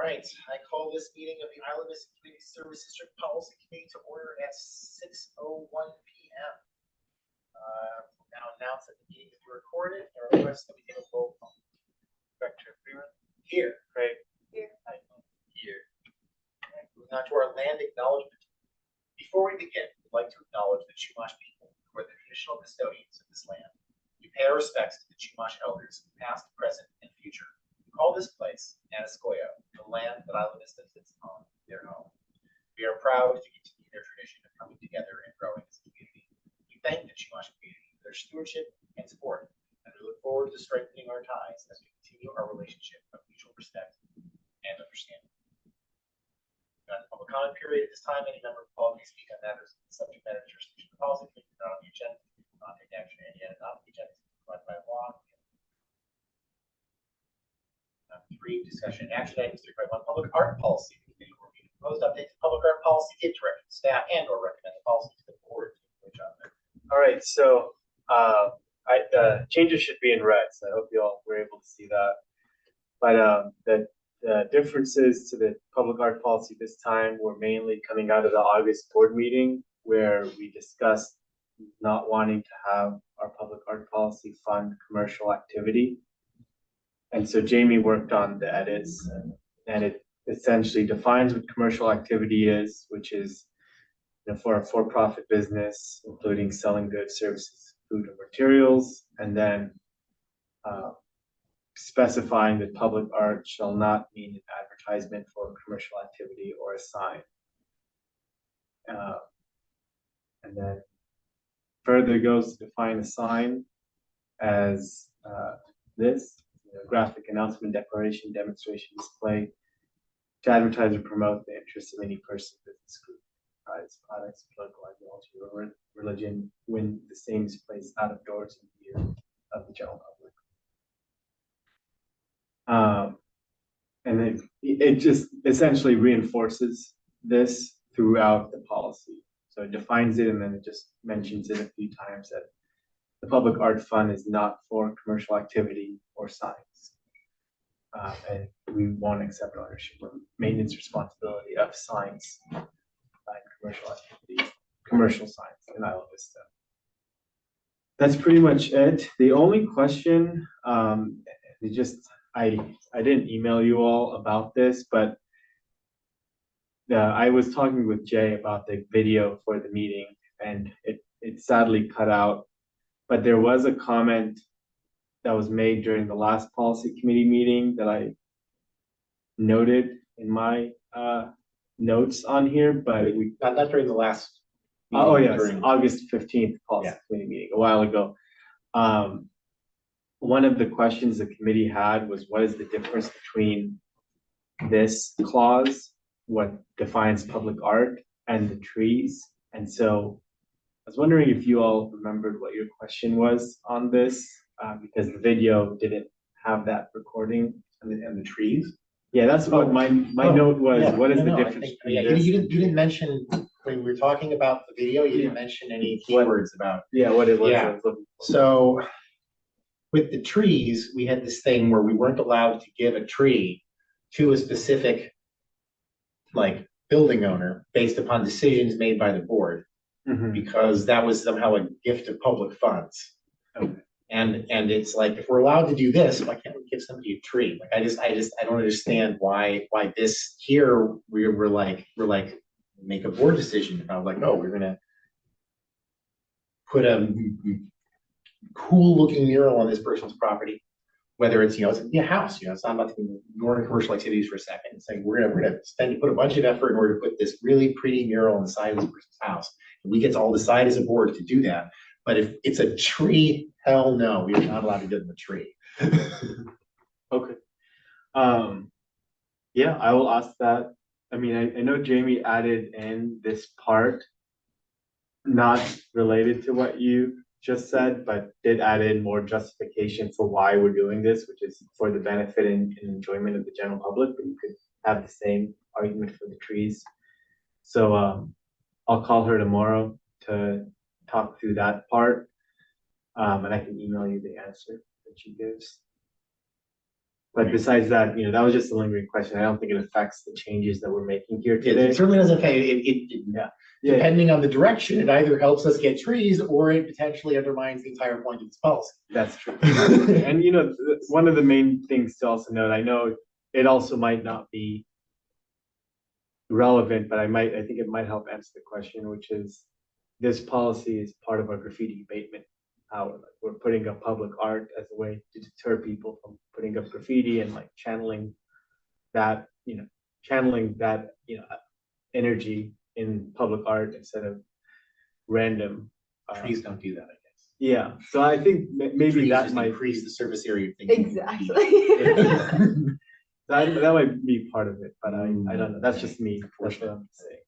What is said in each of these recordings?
right, I call this meeting of the Isla Vista Community Service District Policy Committee to order at 6:01 p.m. We'll now announce that the meeting is recorded and request that we take a roll call. Director Freeman? Here. Craig? Here. Here. Right, moving on to our land acknowledgement. Before we begin, we'd like to acknowledge the Chumash people who are the traditional custodians of this land. We pay our respects to the Chumash elders, past, present, and future. Call this place Anascoyo, the land that Isla Vista sits on, their home. We are proud to continue their tradition of coming together and growing as a community. We thank the Chumash community for their stewardship and support, and we look forward to strengthening our ties as we continue our relationship of mutual respect and understanding. We've got a public comment period at this time. Any member of the public may speak on matters of the subject matter jurisdiction of the policy committee not on the agenda, not take action, and yet adopt the agenda provided by law. 3, discussion and action items. 3.1, public art policy. The committee will review proposed updates to public art policy, give direction to staff, and or recommend the policy to the board. All right, so the changes should be in red, so I hope you all were able to see that. But the differences to the public art policy this time were mainly coming out of the August board meeting, where we discussed not wanting to have our public art policy fund commercial activity. And so Jamie worked on the edits, and it essentially defines what commercial activity is, which is, for a for-profit business, including selling goods, services, food, and materials, and then specifying that public art shall not mean an advertisement for commercial activity or a sign. And then further goes to define a sign as this. Graphic announcement, declaration, demonstration, display to advertise or promote the interests of any person, business group, prize, products, political ideology, or religion when the same is placed out of doors in view of the general public. And then it just essentially reinforces this throughout the policy. So it defines it and then it just mentions it a few times that the public art fund is not for commercial activity or signs. And we won't accept ownership or maintenance responsibility of signs and commercial activity, commercial signs in Isla Vista. That's pretty much it. The only question, I didn't email you all about this, but I was talking with Jay about the video for the meeting, and it sadly cut out. But there was a comment that was made during the last policy committee meeting that I noted in my notes on here, but not during the last meeting. Oh yes, August 15th policy committee meeting, a while ago. One of the questions the committee had was, what is the difference between this clause, what defines public art, and the trees? And so I was wondering if you all remembered what your question was on this, because the video didn't have that recording. And the trees? Yeah, that's what my note was. Yeah. What is the difference? You didn't mention, when we were talking about the video, you didn't mention any keywords about. Yeah, what it was. Yeah. So with the trees, we had this thing where we weren't allowed to give a tree to a specific building owner based upon decisions made by the board. Mm-hmm. Because that was somehow a gift of public funds. Okay. And it's like, if we're allowed to do this, why can't we give somebody a tree? I don't understand why this here we're like make a board decision about we're gonna put a cool looking mural on this person's property, whether it's it's a house, it's not about ignoring commercial activities for a second. It's like we're gonna put a bunch of effort in order to put this really pretty mural on the side of this person's house. We get to all decide as a board to do that. But if it's a tree, hell no, we are not allowed to give them a tree. Okay. Yeah, I will ask that. I mean, I know Jamie added in this part, not related to what you just said, but did add in more justification for why we're doing this, which is for the benefit and enjoyment of the general public, but you could have the same argument for the trees. So I'll call her tomorrow to talk through that part, and I can email you the answer that she gives. But besides that, that was just a lingering question. I don't think it affects the changes that we're making here today. It certainly doesn't affect Yeah. Depending on the direction, it either helps us get trees or it potentially undermines the entire point of this policy. That's true. And one of the main things to also note, I know it also might not be relevant, but I think it might help answer the question, which is this policy is part of our graffiti abatement power. Like, we're putting up public art as a way to deter people from putting up graffiti and like channeling that energy in public art instead of random. Trees don't do that, I guess. Yeah, so I think maybe Trees that just might increase the surface area of thinking. Exactly. that might be part of it, but I don't know. That's just me. That's what I'm saying.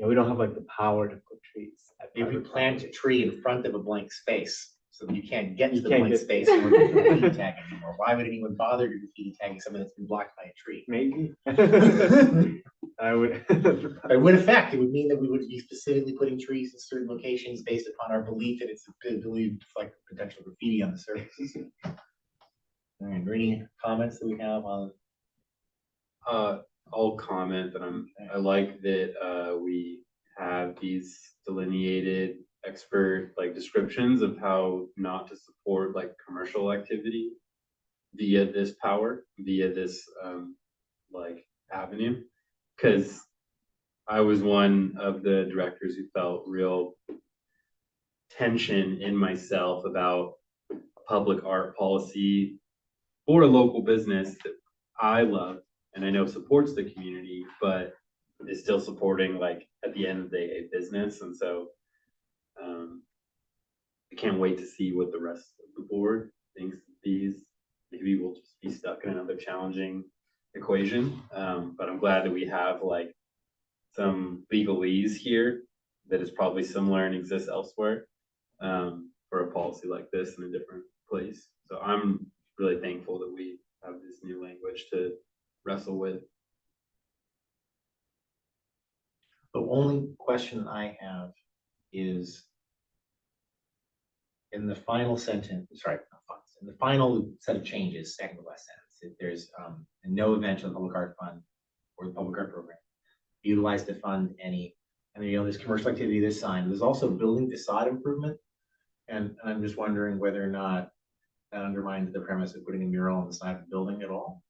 We don't have like the power to put trees. If we plant a tree in front of a blank space, so that you can't get to the can't blank get- space and we're graffiti tag anymore. Why would anyone bother to graffiti tagging something that's been blocked by a tree? Maybe. I would. It would affect, it would mean that we would be specifically putting trees in certain locations based upon our belief that it's ability to deflect potential graffiti on the surfaces. All right, are there any comments that we have on? I'll comment that I like that we have these delineated expert descriptions of how not to support commercial activity via this avenue, because I was one of the directors who felt real tension in myself about a public art policy for a local business that I love and I know supports the community, but is still supporting at the end of the day a business. And so I can't wait to see what the rest of the board thinks of these. Maybe we'll just be stuck in another challenging equation. But I'm glad that we have some legalese here that is probably similar and exists elsewhere for a policy like this in a different place. So I'm really thankful that we have this new language to wrestle with. The only question I have is in the final sentence, in the final set of changes, second to last sentence, if there's no event on the public art fund or the public art program utilized to fund any, and there's commercial activity this sign, there's also building facade improvement. And I'm just wondering whether or not that undermines the premise of putting a mural on the side of the building at all.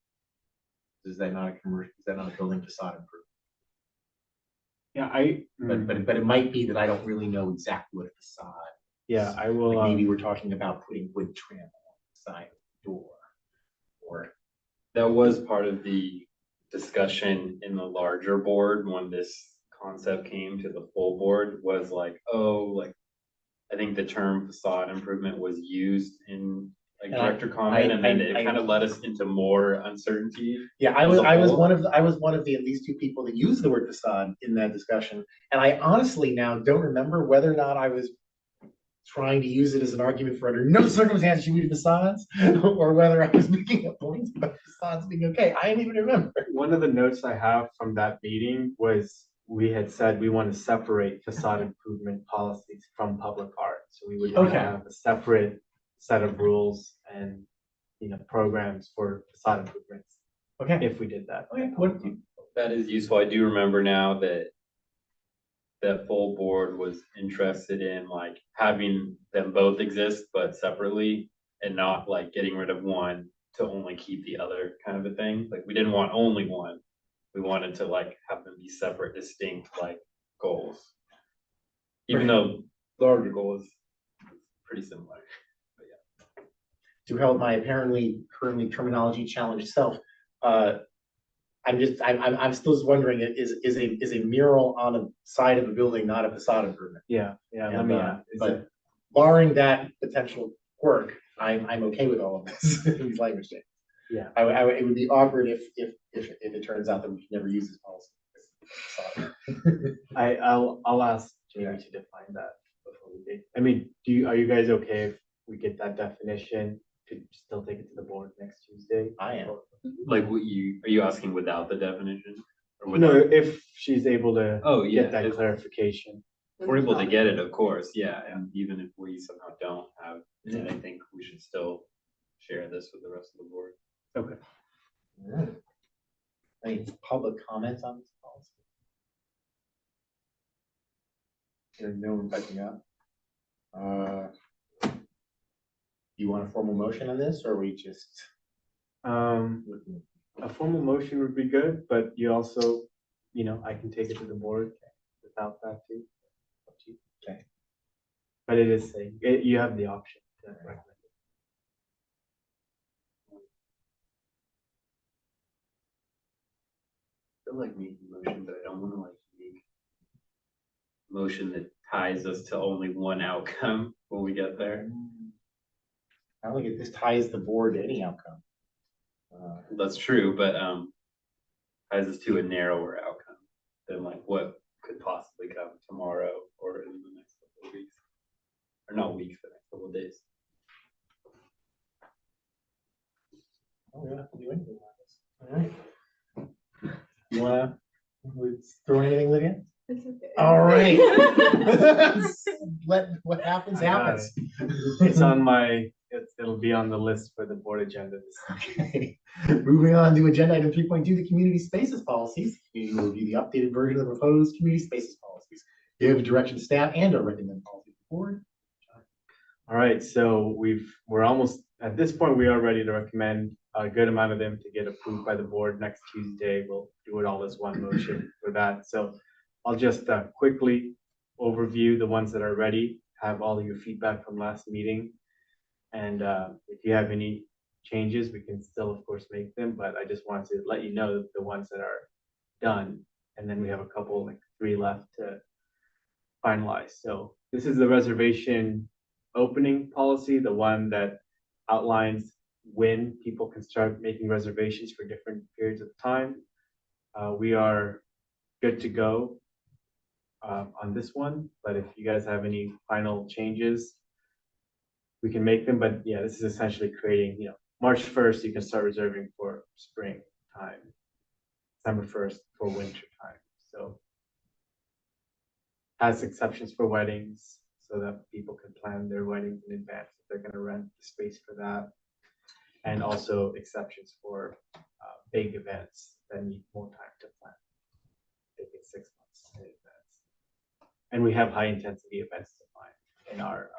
Is that not a commercial? Is that not a building facade improvement? Yeah, But it might be that I don't really know exactly what a facade. Yeah, I will. Like maybe we're talking about putting wood trim on the side of the door, or That was part of the discussion in the larger board when this concept came to the full board, was I think the term facade improvement was used in director comment, and then it kind of led us into more uncertainty. yeah, I was one of the at least two people that used the word facade in that discussion, and I honestly now don't remember whether or not I was trying to use it as an argument for under no circumstance should we do facades, or whether I was making a point about facades being okay. I don't even remember. One of the notes I have from that meeting was we had said we want to separate facade improvement policies from public art. So we would want to have a separate set of rules and programs for facade improvements. Okay. If we did that. Okay. That is useful. I do remember now that full board was interested in having them both exist but separately, and not getting rid of one to only keep the other, kind of a thing. We didn't want only one. We wanted to have them be separate, distinct goals. Even though the larger goal is pretty similar. But yeah. To help my apparently currently terminology challenged self, I'm still just wondering, is a mural on the side of a building not a facade improvement? Yeah. And, but barring that potential quirk, I'm okay with all of this these language changes. Yeah. It would be awkward if it turns out that we can never use this policy. I'll ask Jamie to define that before we did. I mean, are you guys okay if we get that definition to still take it to the board next Tuesday? I am. Are you asking without the definition? Or No, without? if she's able to get that if clarification. we're able to get it, of course, yeah. And even if we somehow don't have it, I think we should still share this with the rest of the board. Okay. Alright. Any public comments on this policy? There's no one touching up. You want a formal motion on this, or are we just looking? A formal motion would be good, but you also, I can take it to the board without that too. Up to you. Okay. But it is saying, you have the option to recommend it. I feel like making a motion, but I don't want to like make a motion that ties us to only one outcome when we get there. I don't think this ties the board to any outcome. That's true, but ties us to a narrower outcome than like what could possibly come tomorrow or in the next couple of weeks. Or not weeks, but next couple of days. We don't have to do anything on this. All right. You wanna throw anything, Lydia? It's okay. All right. Let what happens I got happens. It's on it'll be on the list for the board agenda. Okay. Moving on to agenda item 3.2, the community spaces policies. We will review the updated version of the proposed community spaces policies. Give direction to staff and or recommend policy to the board. All right, so we're almost, at this point, we are ready to recommend a good amount of them to get approved by the board next Tuesday. We'll do it all as one motion for that. So I'll just quickly overview the ones that are ready, have all of your feedback from last meeting. And if you have any changes, we can still, of course, make them, but I just wanted to let you know the ones that are done. And then we have a couple, like 3 left to finalize. So this is the reservation opening policy, the one that outlines when people can start making reservations for different periods of time. We are good to go on this one, but if you guys have any final changes, we can make them. But yeah, this is essentially creating, March 1st, you can start reserving for spring time, December 1st for winter time. So has exceptions for weddings so that people can plan their weddings in advance if they're going to rent the space for that. And also exceptions for big events that need more time to plan. They get 6 months in advance. And we have high intensity events defined in our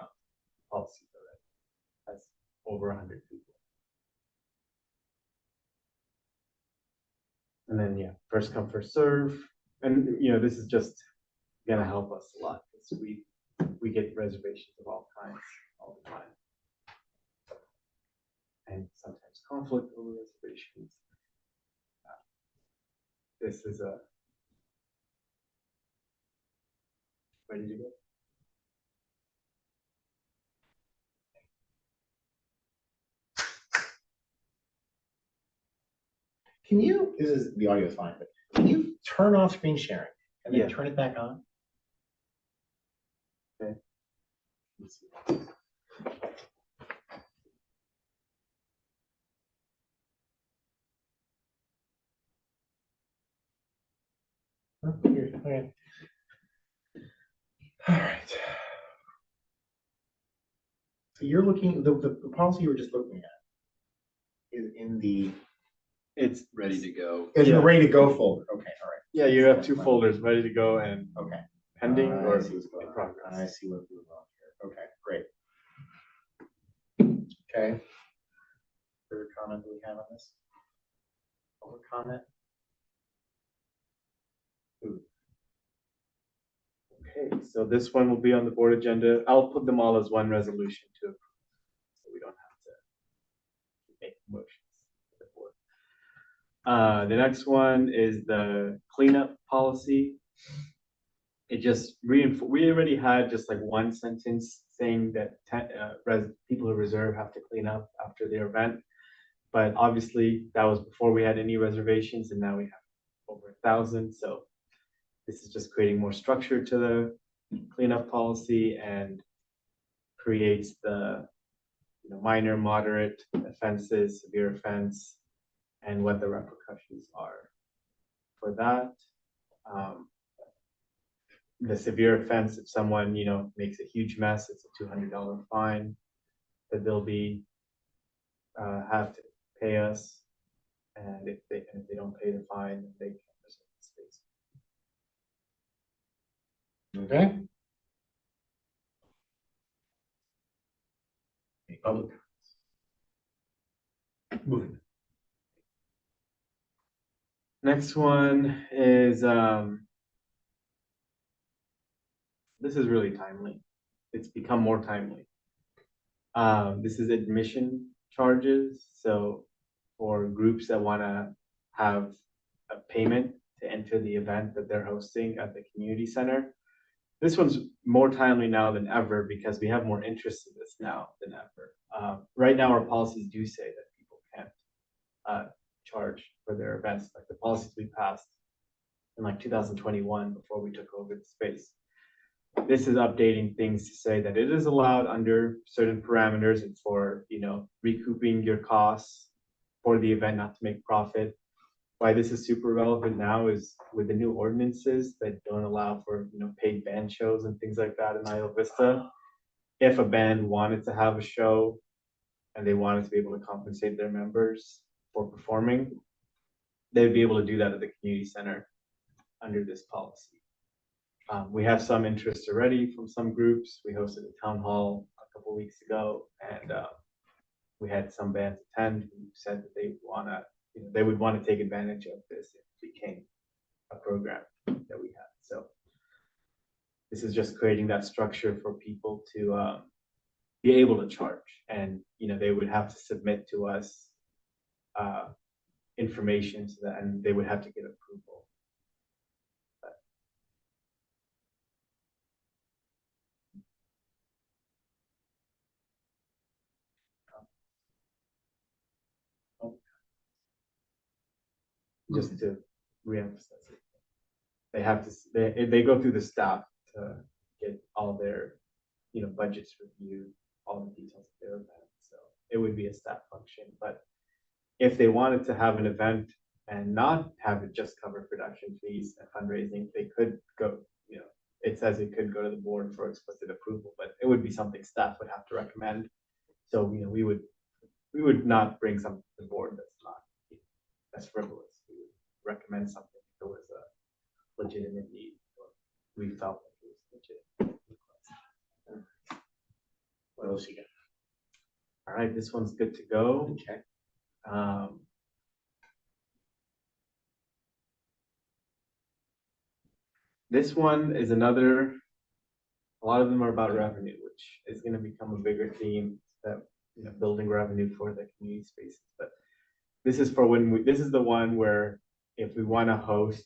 policies already. That's over 100 people. And then, yeah, first come, first serve. And, this is just going to help us a lot because we get reservations of all kinds all the time. And sometimes conflict over reservations. This is ready to go. Can you, the audio is fine, but can you turn off screen sharing and then Yeah. turn it back on? Okay. Let's see. Oh, weird. Okay. All right. So you're looking, the policy you were just looking at is in the, It's Ready to go. is Yeah. your ready to go folder. Okay, all right. Yeah, you have 2 folders ready to go and Okay. pending I or see what's going in on. progress. I see what's going on here. Okay, great. Okay. Further comment do we have on this? Public comment? Ooh. Okay, so this one will be on the board agenda. I'll put them all as one resolution to approve, so we don't have to make motions to the board. The next one is the cleanup policy. It just we already had just like one sentence saying that people who reserve have to clean up after their event, but obviously that was before we had any reservations, and now we have over 1,000. So this is just creating more structure to the cleanup policy and creates the minor, moderate offenses, severe offense, and what the repercussions are for that. The severe offense, if someone makes a huge mess, it's a $200 fine. That there'll be have to pay us, and if they don't pay the fine, they can reserve the space. Okay. Any public? Moving. Next one is this is really timely. It's become more timely. This is admission charges. So for groups that want to have a payment to enter the event that they're hosting at the community center. This one's more timely now than ever because we have more interest in this now than ever. Right now, our policies do say that people can't charge for their events, like the policies we passed in like 2021 before we took over the space. This is updating things to say that it is allowed under certain parameters and for, recouping your costs for the event, not to make profit. Why this is super relevant now is with the new ordinances that don't allow for, paid band shows and things like that in Isla Vista. If a band wanted to have a show and they wanted to be able to compensate their members for performing, they'd be able to do that at the community center under this policy. We have some interest already from some groups. We hosted a town hall a couple weeks ago, and we had some bands attend who said that they would want to take advantage of this if it became a program that we had. So this is just creating that structure for people to be able to charge, and they would have to submit to us information so that, and they would have to get approval. Just to reemphasize it, they have to they go through the staff to get all their budgets reviewed, all the details of their event. So it would be a staff function. But if they wanted to have an event and not have it just cover production fees and fundraising, they could go. It says it could go to the board for explicit approval, but it would be something staff would have to recommend. So we would not bring something to the board that's frivolous. Recommend something if there was a legitimate need, or we felt like it was legitimate. What else you got? All right, this one's good to go. Okay. This one is another, a lot of them are about revenue, which is going to become a bigger theme, that building revenue for the community spaces. But this is for this is the one where if we want to host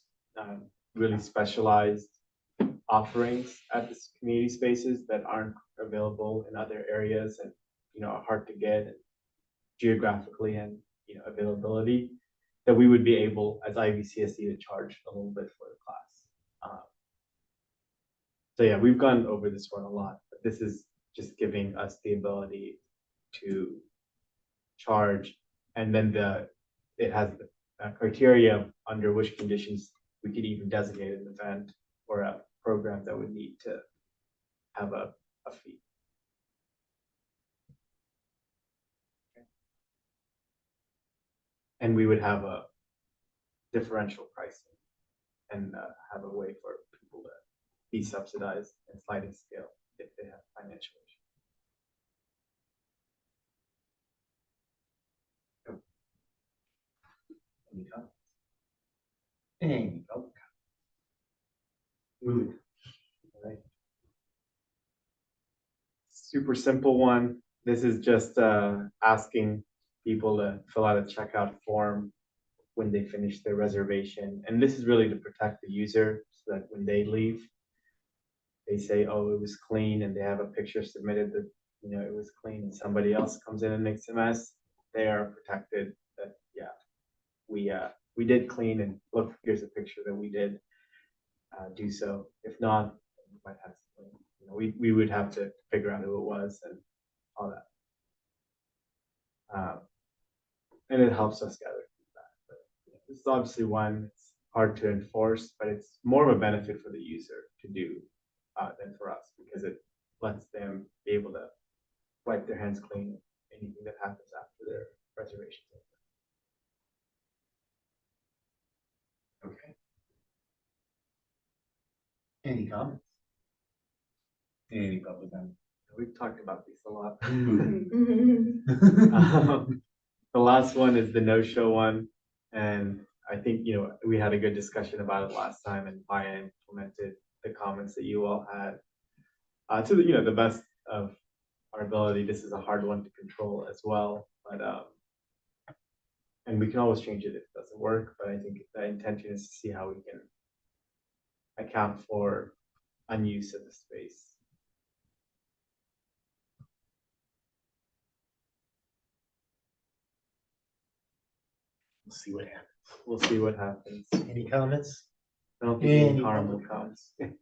really specialized offerings at this community spaces that aren't available in other areas and are hard to get geographically and availability, that we would be able as IVCSD to charge a little bit for the class. So yeah, we've gone over this one a lot, but this is just giving us the ability to charge, and then it has the criteria under which conditions we could even designate an event or a program that would need to have a fee. And we would have a differential pricing and have a way for people to be subsidized and sliding scale if they have financial issues. Any comments? Any public comment? Moving. All right. Super simple one. This is just asking people to fill out a checkout form when they finish their reservation. And this is really to protect the user so that when they leave, they say, oh, it was clean, and they have a picture submitted that, it was clean, and somebody else comes in and makes a mess. They are protected that, yeah, we did clean, and look, here's a picture that we did do so. If not, we might have to, we would have to figure out who it was and all that. And it helps us gather feedback. But this is obviously one it's hard to enforce, but it's more of a benefit for the user to do than for us, because it lets them be able to wipe their hands clean anything that happens after reservations. Okay. Any comments? Any public comment? We've talked about these a lot. Moving. The last one is the no-show one, and I think, we had a good discussion about it last time, and I implemented the comments that you all had. To the best of our ability, this is a hard one to control as well, but and we can always change it if it doesn't work, but I think the intention is to see how we can account for unuse of the space. We'll see what happens. We'll see what happens. Any comments? I don't think any Any harm will public come.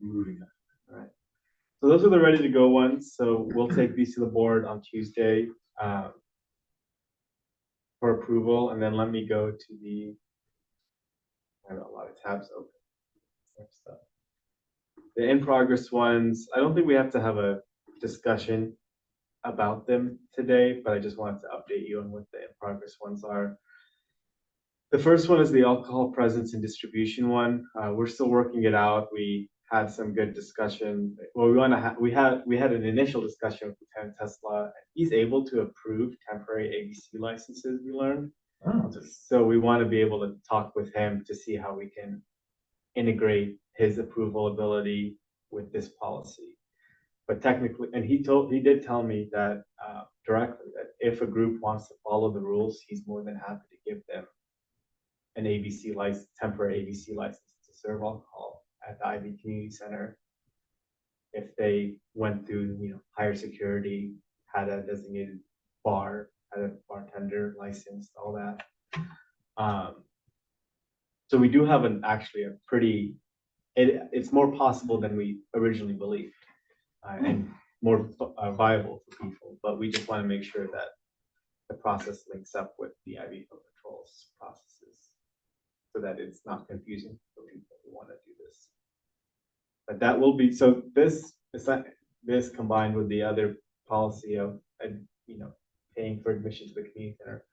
Moving on. All right. So those are the ready to go ones. So we'll take these to the board on Tuesday for approval, and then let me go to the. I have a lot of tabs open. The in progress ones, I don't think we have to have a discussion about them today, but I just wanted to update you on what the in progress ones are. The first one is the alcohol presence and distribution one. We're still working it out. We had some good discussion. Well, we had an initial discussion with Lieutenant Tesla. He's able to approve temporary ABC licenses, we learned. Oh, So we want to be able to talk with him to see how we can integrate his approval ability with this policy. But technically, and he did tell me that directly that if a group wants to follow the rules, he's more than happy to give them an ABC license, temporary ABC license to serve alcohol at the IV Community Center. If they went through, higher security, had a designated bar, had a bartender license, all that. So we do have actually a pretty, it's more possible than we originally believed, and more viable for people, but we just want to make sure that the process links up with the IV controls processes so that it's not confusing for people who want to do this. But that will be, so this combined with the other policy of, paying for admission to the community center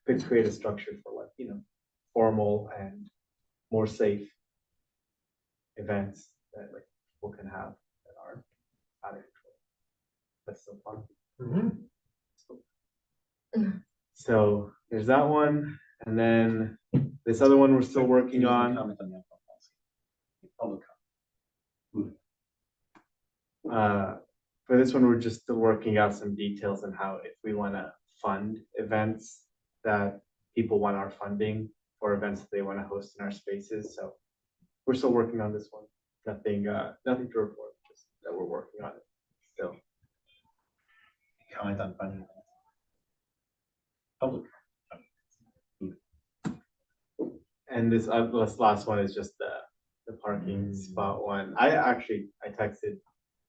could create a structure for formal and more safe events that people can have that aren't out of control. That's so fun. Mm-hmm. So there's that one, and then this other one we're still working Any on. comment on the alcohol policy? Public comment. For this one, we're just still working out some details on how, if we want to fund events that people want our funding for events that they want to host in our spaces. So we're still working on this one. Nothing to report, just that we're working on it still. Comment on funding. Public. And this last one is just the parking spot one. I texted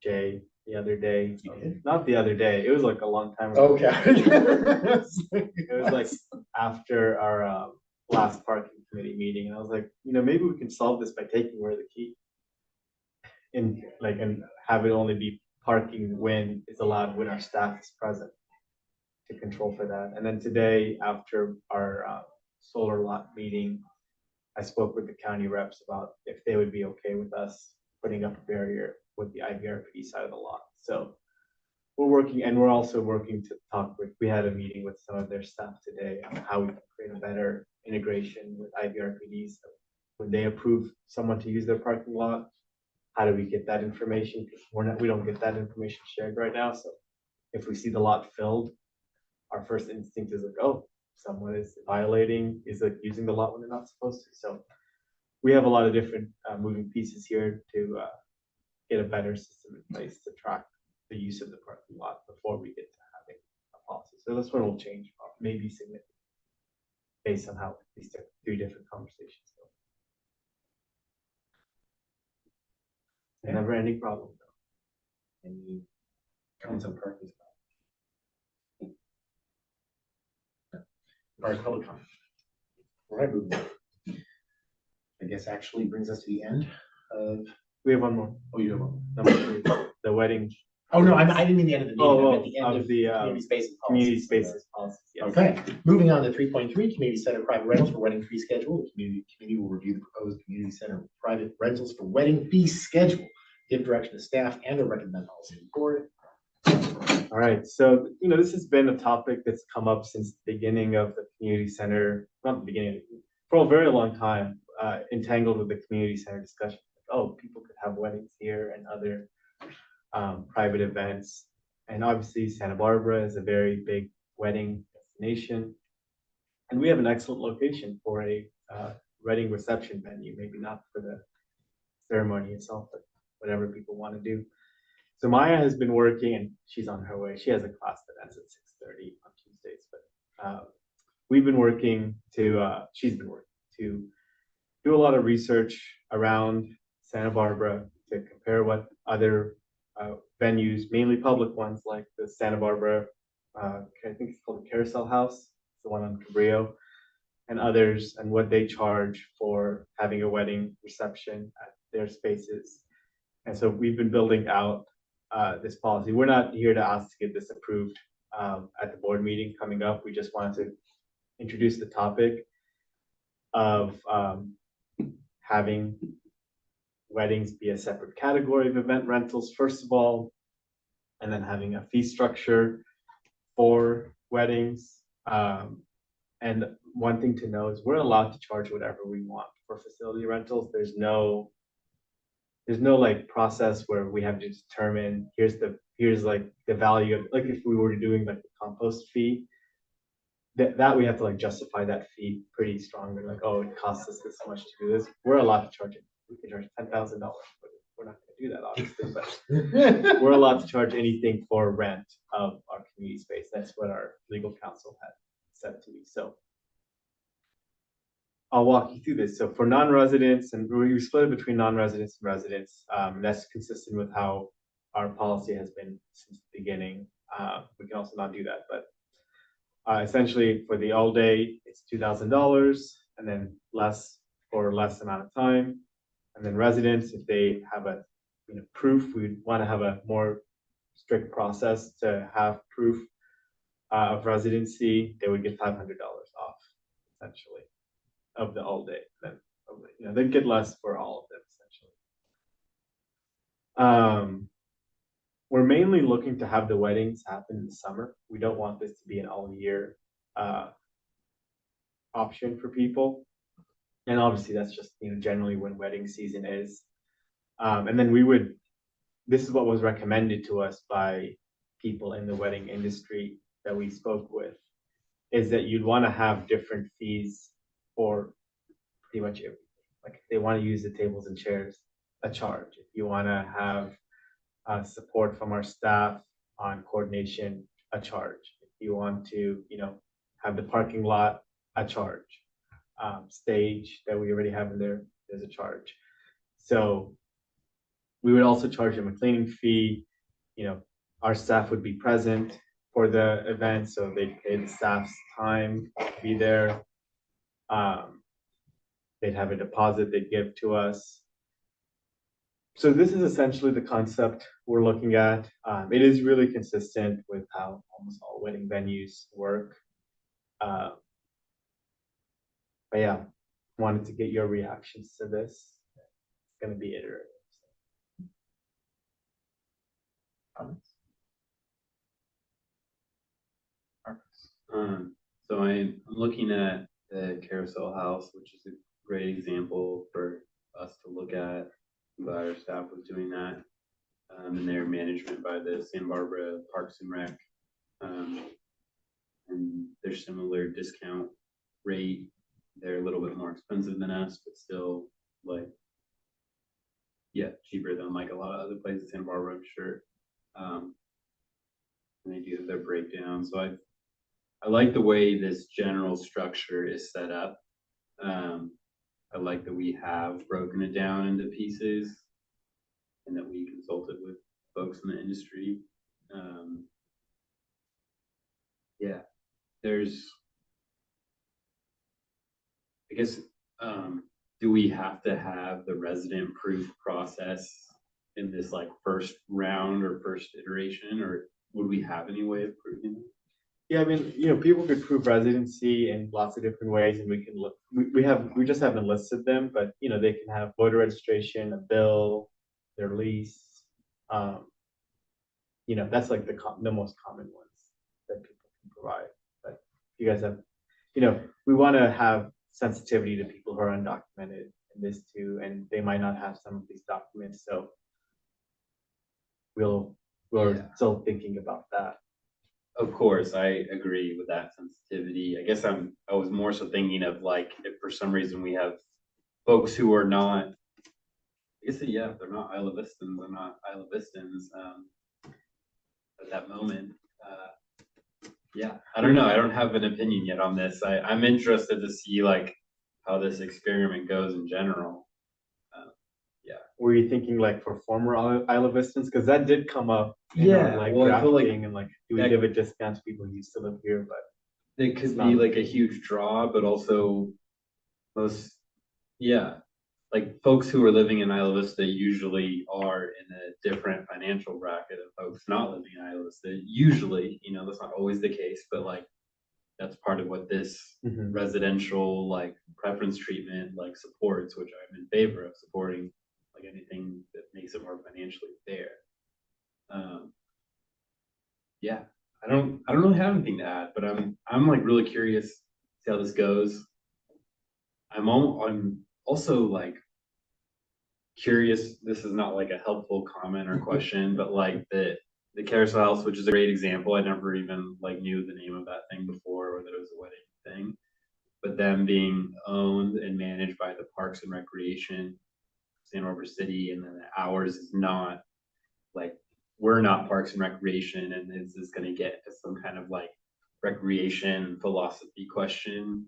Jay the other day. You did? Not the other day. It was like a long time ago. Okay. It was like after our last parking committee meeting, and I was like, maybe we can solve this by taking away the key, and have it only be parking when it's allowed when our staff is present to control for that. And then today, after our solar lot meeting, I spoke with the county reps about if they would be okay with us putting up a barrier with the IVRPD side of the lot. So we're working, and we're also working to talk with, we had a meeting with some of their staff today on how we can create a better integration with IVRPD. So when they approve someone to use their parking lot, how do we get that information? Because we don't get that information shared right now. So if we see the lot filled, our first instinct is like, oh, someone is violating, is using the lot when they're not supposed to. So we have a lot of different moving pieces here to get a better system in place to track the use of the parking lot before we get to having a policy. So this one will change, maybe significantly, based on how these three different conversations go. Never ending problem though. Any comments on parking spot? Or public comment? All right, moving on. I guess actually brings us to the end of. We have one more. Oh, you have one. Number 3, the wedding Oh, no, I didn't mean the end of the meeting, I Oh, meant the end of of the, community spaces. community policies. spaces policies, yes. Okay, moving on to 3.3, community center private rentals for wedding fee schedule. The committee will review the proposed community center private rentals for wedding fee schedule, give direction to staff, and or recommend policy to the board. All right, so, this has been a topic that's come up since the beginning of the community center, not the beginning, for a very long time, entangled with the community center discussion. Oh, people could have weddings here and other private events. And obviously Santa Barbara is a very big wedding destination. And we have an excellent location for a wedding reception venue, maybe not for the ceremony itself, but whatever people want to do. So Maya has been working, and she's on her way. She has a class that ends at 6:30 on Tuesdays, but we've been working to, she's been working to do a lot of research around Santa Barbara to compare what other venues, mainly public ones like the Santa Barbara, I think it's called the Carousel House, the one on Cabrillo, and others, and what they charge for having a wedding reception at their spaces. And so we've been building out this policy. We're not here to ask to get this approved at the board meeting coming up. We just wanted to introduce the topic of having weddings be a separate category of event rentals, first of all, and then having a fee structure for weddings. And one thing to know is we're allowed to charge whatever we want for facility rentals. There's no like process where we have to determine here's like the value of, like, if we were doing like the compost fee, that we have to like justify that fee pretty strongly. Like, oh, it costs us this much to do this. We're allowed to charge it. We can charge $10,000, but we're not going to do that, obviously. But we're allowed to charge anything for rent of our community space. That's what our legal counsel had said to me. So I'll walk you through this. So for non-residents, and we split it between non-residents and residents. That's consistent with how our policy has been since the beginning. We can also not do that, but essentially for the all day, it's $2,000, and then less for less amount of time. And then residents, if they have a proof, we want to have a more strict process to have proof of residency. They would get $500 off, essentially, of the all day. Then they'd get less for all of them, essentially. We're mainly looking to have the weddings happen in the summer. We don't want this to be an all year option for people. And obviously that's just, generally when wedding season is. And then this is what was recommended to us by people in the wedding industry that we spoke with, is that you'd want to have different fees for pretty much everything. Like if they want to use the tables and chairs, a charge. If you want to have support from our staff on coordination, a charge. If you want to, have the parking lot, a charge. Stage that we already have in there, there's a charge. So we would also charge them a cleaning fee. Our staff would be present for the event, so they'd pay the staff's time to be there. They'd have a deposit they'd give to us. So this is essentially the concept we're looking at. It is really consistent with how almost all wedding venues work. But yeah, wanted to get your reactions to this. It's going to be iterative. So I'm looking at the Carousel House, which is a great example for us to look at. I'm glad our staff was doing that. And their management by the Santa Barbara Parks and Rec. And their similar discount rate. They're a little bit more expensive than us, but still cheaper than like a lot of other places in Santa Barbara, I'm sure. And they do have their breakdown. So I like the way this general structure is set up. I like that we have broken it down into pieces and that we consulted with folks in the industry. I guess, do we have to have the resident proof process in this like first round or first iteration, or would we have any way of proving it? Yeah, I mean, people could prove residency in lots of different ways, and we can look. We just haven't listed them, but they can have voter registration, a bill, their lease. That's like the most common ones that people can provide. But you guys have, we want to have sensitivity to people who are undocumented in this too, and they might not have some of these documents, so we're Yeah. still thinking about that. Of course, I agree with that sensitivity. I guess I was more so thinking of like if for some reason we have folks who are not, I guess yeah, they're not Isla Vistans, they're not Isla Vistans at that moment. Yeah, I don't know. I don't have an opinion yet on this. I'm interested to see like how this experiment goes in general. Were you thinking like for former Isla Vistans? Because that did come up in Yeah, our, like well, I feel like drafting and like do we that- give a discount to people who used to live here? But It could It's be not- like a huge draw, but also like folks who are living in Isla Vista usually are in a different financial bracket of folks not living in Isla Vista. Usually, that's not always the case, but like that's part of what this Mhm. residential like preference treatment like supports, which I'm in favor of supporting, like anything that makes it more financially fair. Yeah, I don't really have anything to add, but I'm like really curious to see how this goes. I'm also like curious. This is not like a helpful comment or question, but like the carousel house, which is a great example. I never even like knew the name of that thing before, or that it was a wedding thing. But them being owned and managed by the Parks and Recreation, San Arbor City, and then ours is not. Like we're not Parks and Recreation, and is this going to get to some kind of like recreation philosophy question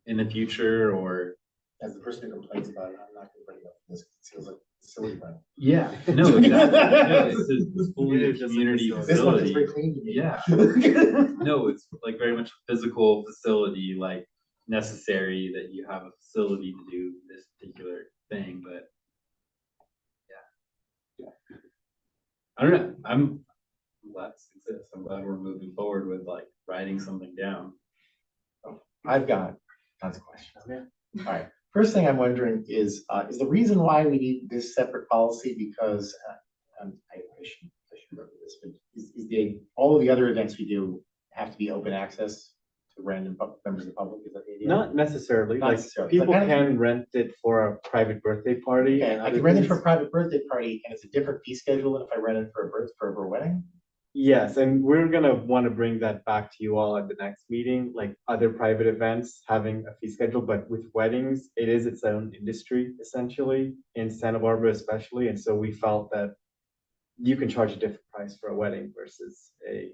in the future, or As the person who complains about it, I'm not gonna bring it up this, because it feels like a silly thing. yeah, no, exactly. No, it's fully It a is just a community facility. This one is facility. very clean to me. Yeah. No, it's like very much a physical facility, like necessary that you have a facility to do this particular thing, but yeah. I don't know. I'm glad this exists. I'm glad we're moving forward with like writing something down. I've got tons of questions. All right, first thing I'm wondering is the reason why we need this separate policy because, I should remember this, but is all of the other events we do have to be open access to random members of the public? Is that the idea? Not necessarily. Not Like necessarily. people Like, can rent it for a private birthday party. Okay, I can rent it for a private birthday party and it's a different fee schedule than if I rent it for a wedding? Yes, and we're gonna want to bring that back to you all at the next meeting, like other private events having a fee schedule, but with weddings, it is its own industry essentially in Santa Barbara especially, and so we felt that you can charge a different price for a wedding versus a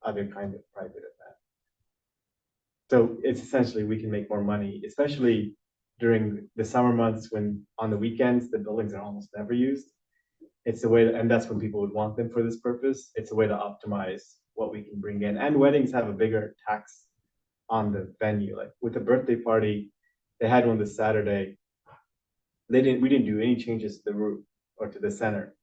other kind of private event. So it's essentially we can make more money, especially during the summer months when on the weekends the buildings are almost never used. It's a way, and that's when people would want them for this purpose. It's a way to optimize what we can bring in. And weddings have a bigger tax on the venue. Like with a birthday party, they had one this Saturday. We didn't do any changes to the roof or to the center.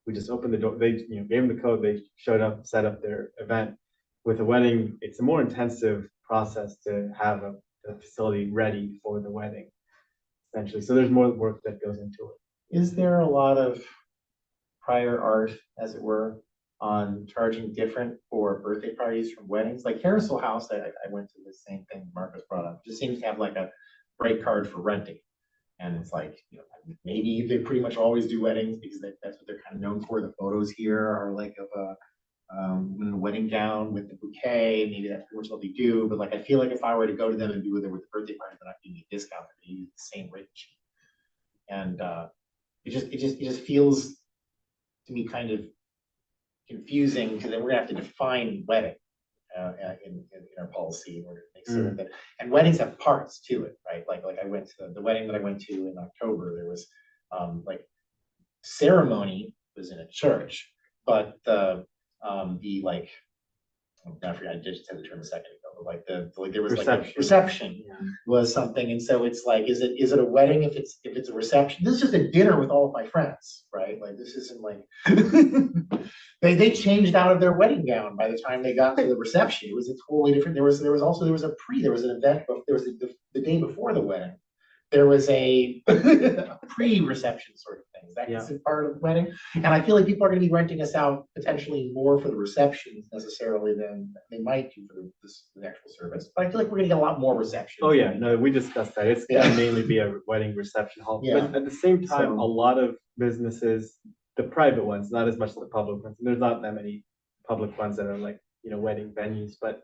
We just opened the door. They gave them the code. They showed up, set up their event. With a wedding, it's a more intensive process to have a facility ready for the wedding, essentially. So there's more work that goes into it. Is there a lot of prior art, as it were, on charging different for birthday parties from weddings? Like Carousel House, I went to the same thing Marcus brought up, just seems to have like a break card for renting. And it's like, maybe they pretty much always do weddings because that's what they're kind of known for. The photos here are like of a in a wedding gown with the bouquet. Maybe that's pretty much what they do. But like, I feel like if I were to go to them and do it with the birthday party, they're not giving me a discount. They're gonna use the same rate sheet. And it just feels to me kind of confusing because then we're gonna have to define wedding in our policy in order to make certain that, and weddings have parts to it, right? Like I went to the wedding that I went to in October, there was like ceremony was in a church, but the like, I forgot, I just said the term a second ago, but like there was like a Reception. reception Yeah. was something, and so it's like, is it a wedding if it's a reception? This is just a dinner with all of my friends, right? Like this isn't like they changed out of their wedding gown by the time they got to the reception. It was a totally different. There was an event, but there was the day before the wedding. There was a pre-reception sort of thing. Is that considered part of the wedding? And I feel like people are going to be renting us out potentially more for the receptions necessarily than they might do for the actual service. But I feel like we're going to get a lot more receptions. Oh yeah, no, we discussed that. It's gonna mainly be a wedding reception hall. Yeah. But at the same time, So- a lot of businesses, the private ones, not as much the public ones. There's not that many public ones that are like, wedding venues, but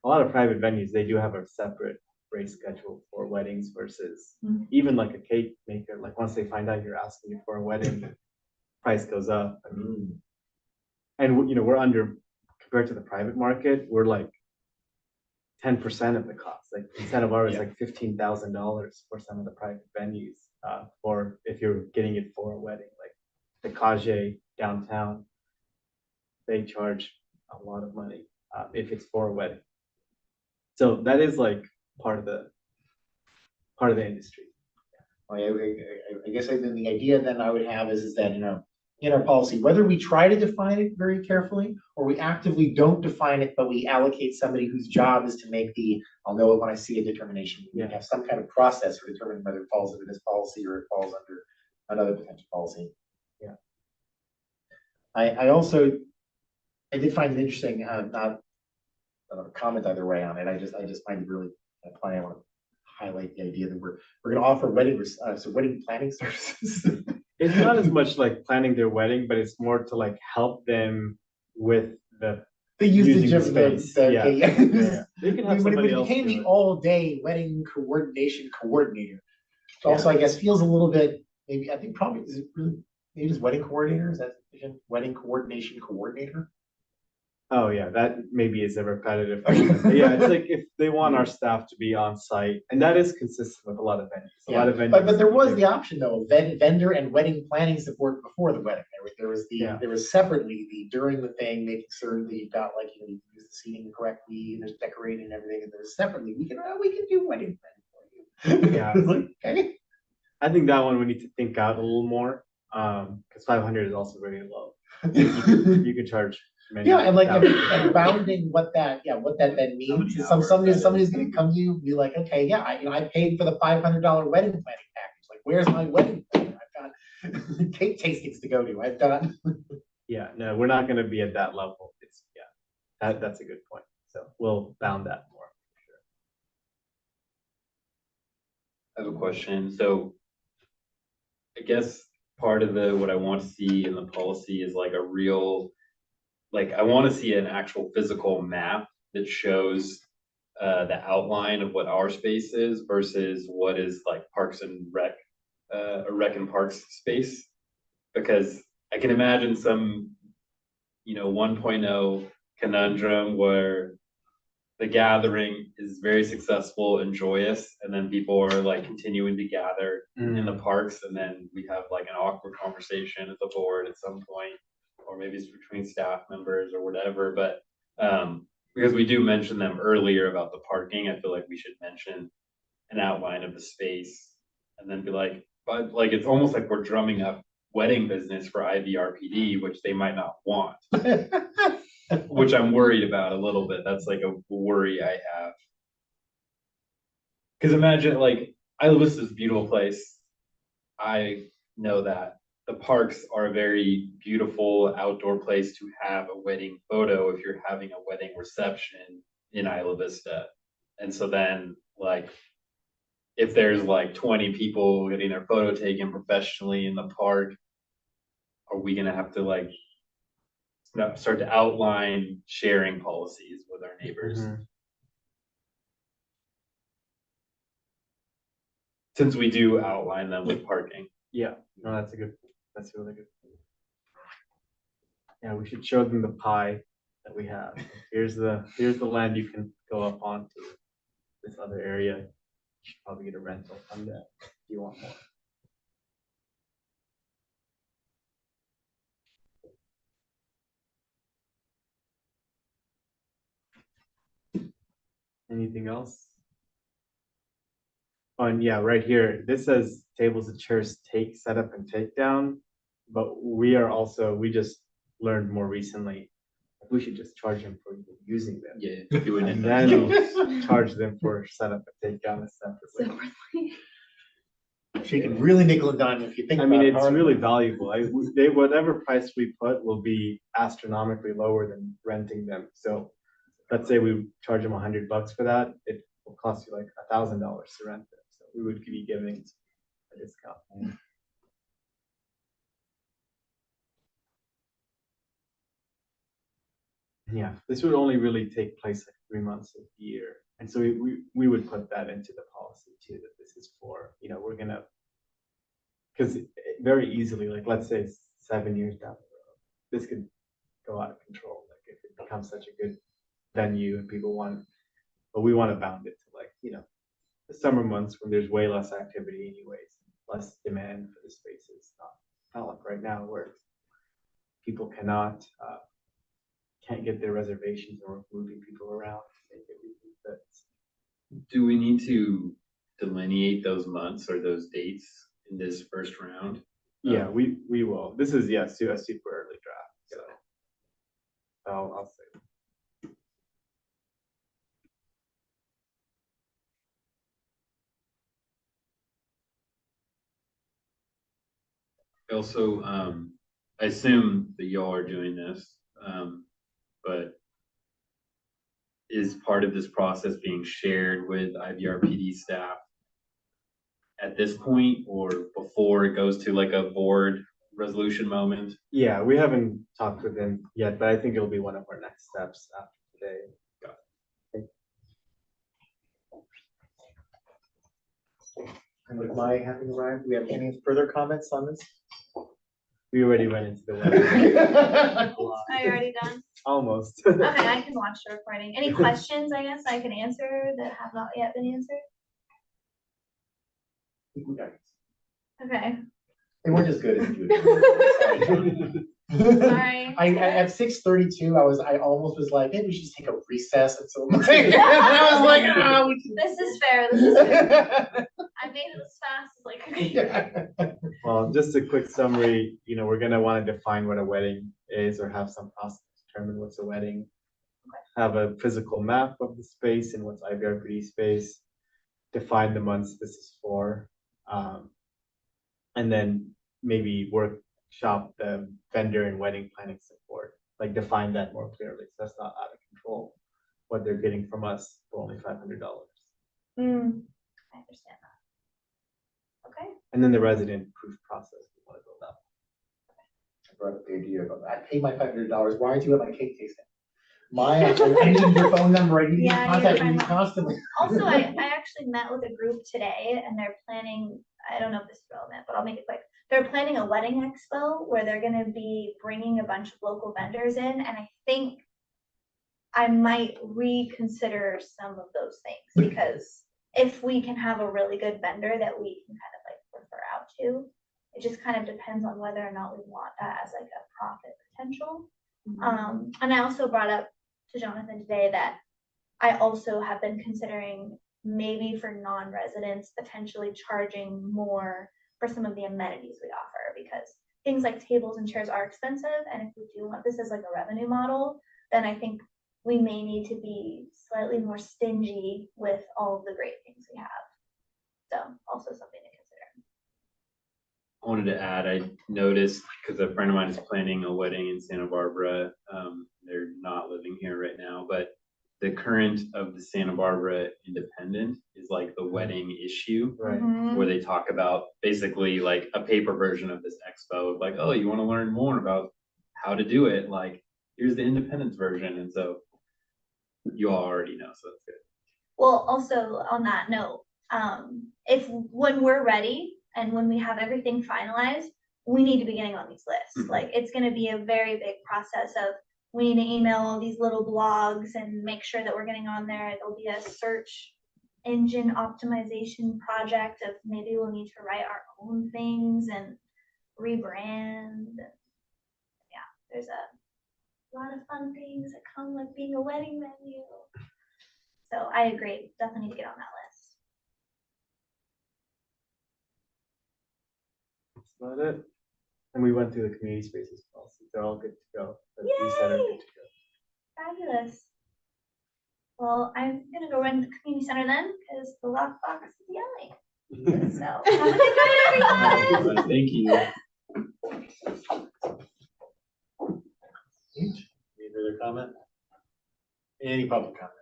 a lot of private venues, they do have a separate race schedule for weddings versus even like a cake maker. Like once they find out you're asking for a wedding, price goes up. I mean, and we're under, compared to the private market, we're like 10% of the cost. Like instead of ours, like $15,000 for some of the private venues, or if you're getting it for a wedding, like the Kage downtown, they charge a lot of money if it's for a wedding. So that is like part of the industry. I guess then the idea then I would have is that in our policy, whether we try to define it very carefully or we actively don't define it, but we allocate somebody whose job is to make I'll know it when I see a determination. We have some kind of process for determining whether it falls under this policy or it falls under another potential policy. Yeah. I did find it interesting, not a comment either way on it. I just find it really funny. I want to highlight the idea that we're going to offer wedding planning services. It's not as much like planning their wedding, but it's more to like help them with They use the using gym space. They can have when somebody it else became do the it. all-day wedding coordination coordinator. Also, I guess feels a little bit, maybe I think probably is it really maybe just wedding coordinator? Is that wedding coordination coordinator? Oh yeah, that maybe is a repetitive thing. Yeah, it's like if they want our staff to be on site, and that is consistent with a lot of venues. A lot of venues. But there was the option though, vendor and wedding planning support before the wedding. There was separately during the thing, making sure that you've got you use the seating correctly, there's decorating and everything, and there's separately we can do wedding planning for you. Yeah. Like, okay. I think that one we need to think out a little more, because 500 is also very low. You could charge many. Yeah, and thousands. and bounding what that then means. many Somebody's gonna come to you and be like, okay, yeah, I paid for the $500 wedding planning package. Like, where's my wedding planning? I've got cake tastings to go to. I've done. Yeah, no, we're not gonna be at that level. It's that's a good point. So we'll bound that more. I have a question. So I guess part of what I want to see in the policy is like a real, like I want to see an actual physical map that shows the outline of what our space is versus what is like Parks and Rec, a Rec and Parks space. Because I can imagine some, 1.0 conundrum where the gathering is very successful and joyous, and then people are like continuing to gather in the parks, and then we have like an awkward conversation at the board at some point, or maybe it's between staff members or whatever. But because we do mention them earlier about the parking, I feel like we should mention an outline of the space, and then be like, but like it's almost like we're drumming up wedding business for IVRPD, which they might not want. Which I'm worried about a little bit. That's like a worry I have. Because imagine, like, I live in this beautiful place. I know that the parks are a very beautiful outdoor place to have a wedding photo if you're having a wedding reception in Isla Vista. And so then, like, if there's like 20 people getting their photo taken professionally in the park, are we gonna have to like start to outline sharing policies with our neighbors? Since we do outline them with parking. Yeah, no, that's really good. Yeah, we should show them the pie that we have. Here's the land you can go up onto. This other area, you should probably get a rental from that if you want more. Anything else? yeah, right here, this says tables and chairs take, set up and take down. But we just learned more recently, we should just charge them for even using them. Yeah, doing it And themselves. then charge them for setup and take down separately. So you can really nickel and dime if you think I about mean, it it's hard really enough. valuable. Whatever price we put will be astronomically lower than renting them. So let's say we charge them $100 for that, it will cost you like $1,000 to rent them. So we would be giving a discount. Yeah, this would only really take place like 3 months a year. And so we would put that into the policy too, that this is for, we're gonna, because very easily, like let's say 7 years down the road, this could go out of control. Like if it becomes such a good venue and people want, but we want to bound it to like, the summer months when there's way less activity anyways, less demand for the spaces. Not like right now where people can't get their reservations or moving people around. Do we need to delineate those months or those dates in this first round? Yeah, we will. This is a super early draft. So I'll say. Also, I assume that y'all are doing this, but is part of this process being shared with IVRPD staff at this point or before it goes to like a board resolution moment? Yeah, we haven't talked with him yet, but I think it'll be one of our next steps after today. And with my having arrived, do we have any further comments on this? We already went into the weather. Are you already done? Almost. Okay, I can watch the recording. Any questions, I guess, I can answer that have not yet been answered? Okay. They weren't as good as you. Sorry. I at 6:32, I almost was like, maybe we should just take a recess until. And I was like, oh, we can. This is fair, this is fair. I made it as fast as like, okay. Well, just a quick summary, we're gonna want to define what a wedding is or have some process to determine what's a wedding. Have a physical map of the space and what's IVRPD space. Define the months this is for. And then maybe workshop the vendor and wedding planning support, like define that more clearly. So that's not out of control. What they're getting from us for only $500. I understand that. Okay. And then the resident proof process we want to build up. I brought up the idea of, I paid my $500. Why aren't you at my cake tasting? I need your phone number. I need to contact you constantly. Also, I actually met with a group today and they're planning, I don't know if this is relevant, but I'll make it quick. They're planning a wedding expo where they're going to be bringing a bunch of local vendors in. And I think I might reconsider some of those things because if we can have a really good vendor that we can kind of like refer out to, it just kind of depends on whether or not we want that as like a profit potential. And I also brought up to Jonathan today that I also have been considering maybe for non-residents potentially charging more for some of the amenities we offer because things like tables and chairs are expensive, and if we do want this as like a revenue model, then I think we may need to be slightly more stingy with all of the great things we have. So also something to consider. I wanted to add, I noticed, because a friend of mine is planning a wedding in Santa Barbara. They're not living here right now, but the current of the Santa Barbara Independent is like the wedding issue, Right. where they talk about basically like a paper version of this expo of like, oh, you want to learn more about how to do it? Like, here's the Independence version. And so you all already know, so that's good. Well, also on that note, if when we're ready and when we have everything finalized, we need to be getting on these lists. Like it's going to be a very big process of we need to email all these little blogs and make sure that we're getting on there. There'll be a search engine optimization project of maybe we'll need to write our own things and rebrand. Yeah, there's a lot of fun things that come with being a wedding venue. So I agree, definitely need to get on that list. That's about it. And we went through the community spaces policy. They're all good to go. The three said are good to go. Fabulous. Well, I'm gonna go run to the community center then, because the lockbox is yelling. So, have a good night, everyone. Thank you. Any further comment? Any public comment?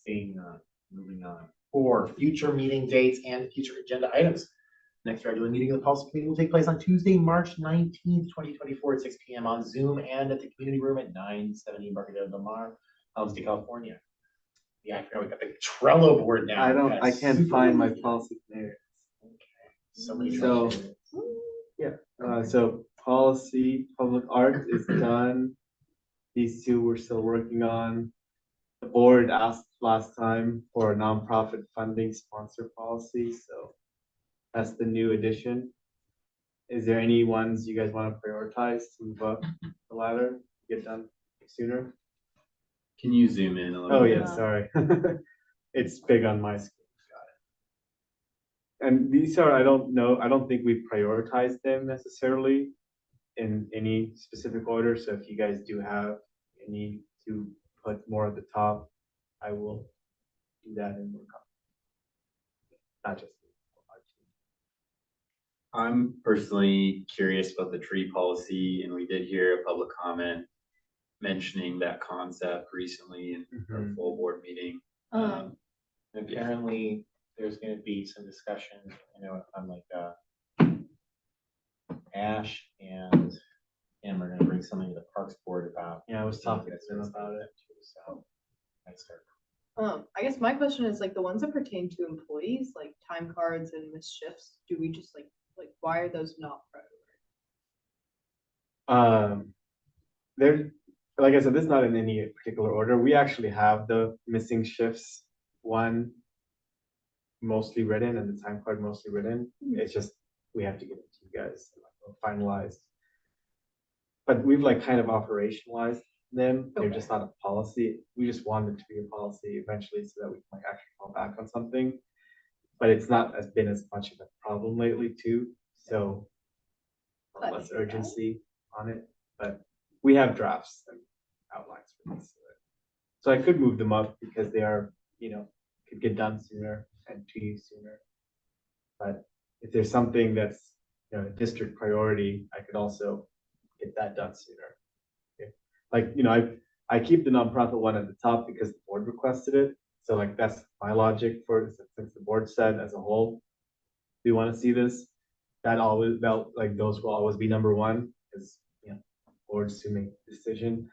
Seeing none, moving on. For future meeting dates and future agenda items. Next regular meeting of the policy committee will take place on Tuesday, March 19th, 2024 at 6 p.m. on Zoom and at the community room at 970 Embarcadero Del Mar, City, California. Yeah, I forgot we got the Trello board now. I That's can't super find my easy. policy there. So many. So- Trello boards. So policy, public art is done. These two we're still working on. The board asked last time for a nonprofit funding sponsor policy, so that's the new addition. Is there any ones you guys want to prioritize to move up the ladder, get done sooner? Can you zoom in a little Oh bit? yeah, sorry. It's big on my screen. Got it. And these are, I don't think we prioritize them necessarily in any specific order. So if you guys do have any to put more at the top, I will do that and work on. Not just. I'm personally curious about the tree policy, and we did hear a public comment mentioning that concept recently in our Mhm. full board meeting. And apparently, there's gonna be some discussion, on like, Ash and we're gonna bring something to the Parks Board about. Yeah, I was talking to them about it. So, that's fair. I guess my question is like the ones that pertain to employees, like time cards and missed shifts, do we just like, why are those not priority? There, like I said, this is not in any particular order. We actually have the missing shifts one mostly written and the time card mostly written. It's just we have to get it to you guys finalized. But we've like kind of operationalized them. They're just not a policy. We just want it to be a policy eventually so that we can like actually fall back on something. But it's not been as much of a problem lately too. So Glad to less hear that. urgency on it. But we have drafts and outlines for this. So I could move them up because they are, could get done sooner and to you sooner. But if there's something that's, a district priority, I could also get that done sooner. Okay. Like, I keep the nonprofit one at the top because the board requested it. So like, that's my logic for it, since the board said as a whole, we want to see this, those will always be number one, because, boards to make the decision.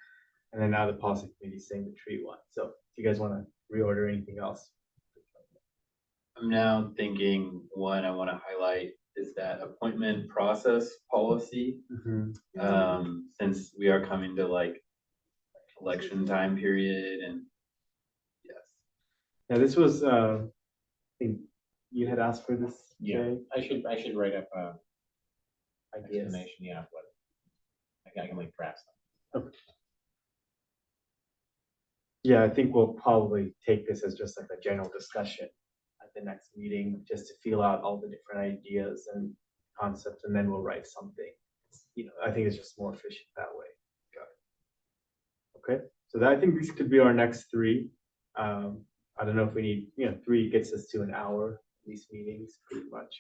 And then now the policy committee is saying the tree one. So if you guys want to reorder anything else. I'm now thinking one I want to highlight is that appointment process policy. Since we are coming to like election time period and yes. Yeah, this was, I think you had asked for this. Yeah, Jay? I should write up Ideas. explanation, what I can like draft something. Yeah, I think we'll probably take this as just like a general discussion at the next meeting, just to feel out all the different ideas and concepts, and then we'll write something. I think it's just more efficient that way. Got it. Okay, so I think these could be our next three. I don't know if we need, 3 gets us to an hour, these meetings, pretty much.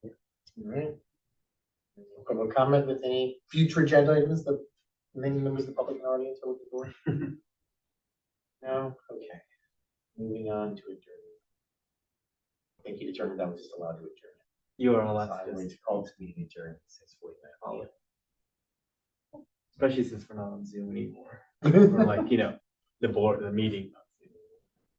All right. Public comment with any future agenda items that many members of the public and audience are looking for? No? Okay. Moving on to adjournment. I think you determined that was just allowed to adjourn. You are So allowed I'm to going just, to call this meeting adjourned at 6:49. especially since we're not on Zoom anymore. Or like, the board, the meeting.